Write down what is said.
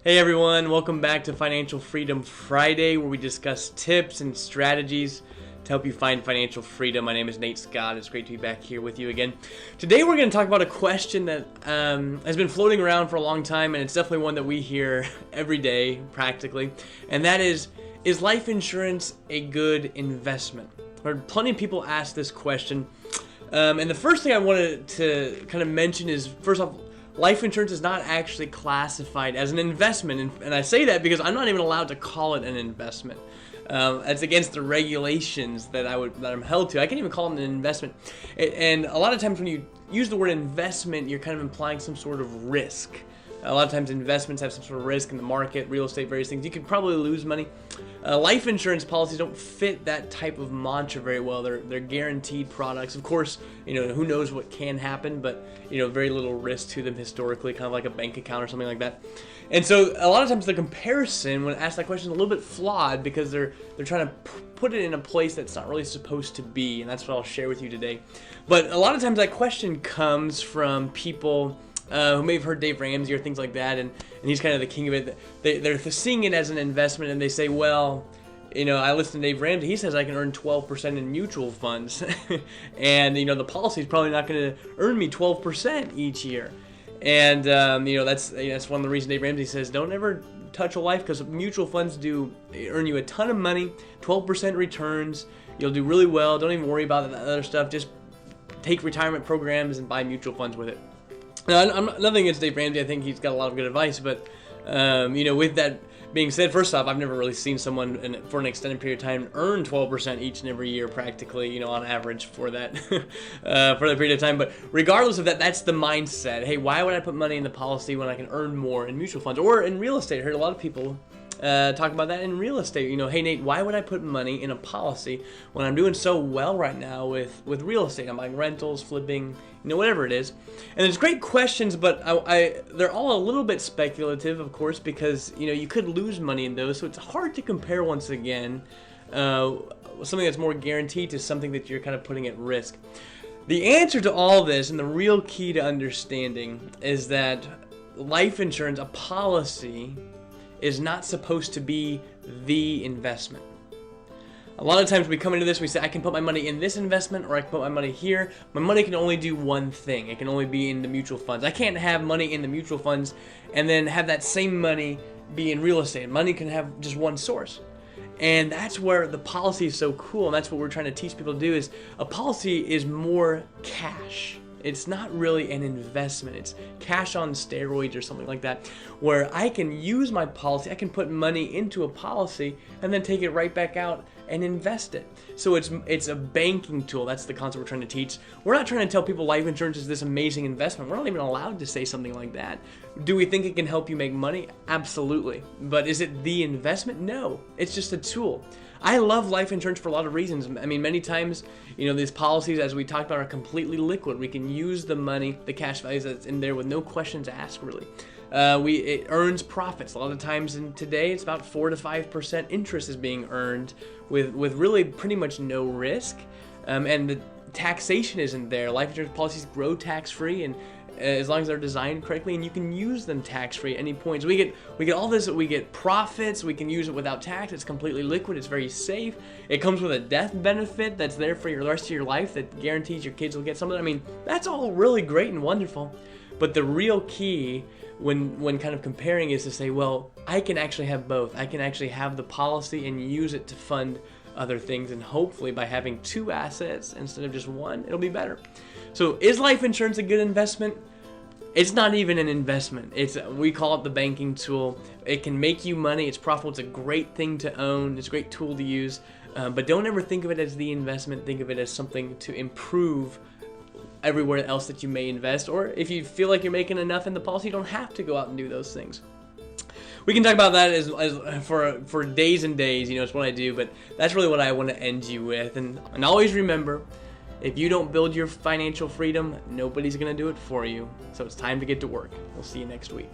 Hey everyone, welcome back to Financial Freedom Friday, where we discuss tips and strategies to help you find financial freedom. My name is Nate Scott. It's great to be back here with you again. Today we're going to talk about a question that has been floating around for a long time, and it's definitely one that we hear every day practically, and that is life insurance a good investment? I've heard plenty of people ask this question, and the first thing I wanted to kind of mention is, first off, life insurance is not actually classified as an investment, and I say that because I'm not even allowed to call it an investment. It's against the regulations that I'm held to. I can't even call it an investment. And a lot of times when you use the word investment, you're kind of implying some sort of risk. A lot of times investments have some sort of risk in the market, real estate, various things. You could probably lose money. Life insurance policies don't fit that type of mantra very well. They're guaranteed products. Of course, who knows what can happen, but very little risk to them historically, kind of like a bank account or something like that. And so a lot of times the comparison, when asked that question, is a little bit flawed because they're trying to put it in a place that's not really supposed to be, and that's what I'll share with you today. But a lot of times that question comes from people who may have heard Dave Ramsey or things like that, and he's kind of the king of it. They're seeing it as an investment, and they say, well, I listen to Dave Ramsey. He says I can earn 12% in mutual funds, and the policy is probably not going to earn me 12% each year. And that's one of the reasons Dave Ramsey says don't ever touch a life, because mutual funds do earn you a ton of money, 12% returns. You'll do really well. Don't even worry about that other stuff. Just take retirement programs and buy mutual funds with it. Now, I'm nothing against Dave Ramsey. I think he's got a lot of good advice, but with that being said, first off, I've never really seen someone for an extended period of time earn 12% each and every year, practically, on average for that for that period of time. But regardless of that, that's the mindset. Hey, why would I put money in the policy when I can earn more in mutual funds or in real estate? I heard a lot of people talk about that in real estate. Hey Nate, why would I put money in a policy when I'm doing so well right now with real estate? I'm buying rentals, flipping, whatever it is. And there's great questions, but they're all a little bit speculative, of course, because you could lose money in those. So it's hard to compare once again something that's more guaranteed to something that you're kind of putting at risk. The answer to all this, and the real key to understanding, is that life insurance, a policy, is not supposed to be the investment. A lot of times we come into this, we say, I can put my money in this investment, or I can put my money here. My money can only do one thing. It can only be in the mutual funds. I can't have money in the mutual funds and then have that same money be in real estate. Money can have just one source. And that's where the policy is so cool, and that's what we're trying to teach people to do, is a policy is more cash. It's not really an investment. It's cash on steroids or something like that, where I can use my policy, I can put money into a policy and then take it right back out and invest it. So it's a banking tool. That's the concept we're trying to teach. We're not trying to tell people life insurance is this amazing investment. We're not even allowed to say something like that. Do we think it can help you make money? Absolutely. But is it the investment? No. It's just a tool. I love life insurance for a lot of reasons. I mean, many times, these policies, as we talked about, are completely liquid. We can use the money, the cash values that's in there with no questions asked, really. It earns profits. A lot of times today, it's about 4 to 5% interest is being earned with really pretty much no risk. And the taxation isn't there. Life insurance policies grow tax-free, and as long as they're designed correctly, and you can use them tax-free at any point. So we get all this. We get profits. We can use it without tax. It's completely liquid. It's very safe. It comes with a death benefit that's there for the rest of your life that guarantees your kids will get some of it. I mean, that's all really great and wonderful. But the real key when kind of comparing is to say, well, I can actually have both. I can actually have the policy and use it to fund other things, and hopefully by having two assets instead of just one, it'll be better. So is life insurance a good investment? It's not even an investment. We call it the banking tool. It can make you money. It's profitable. It's a great thing to own. It's a great tool to use. But don't ever think of it as the investment. Think of it as something to improve everywhere else that you may invest. Or if you feel like you're making enough in the policy, you don't have to go out and do those things. We can talk about that as for days and days. It's what I do. But that's really what I want to end you with. And always remember, if you don't build your financial freedom, nobody's going to do it for you. So it's time to get to work. We'll see you next week.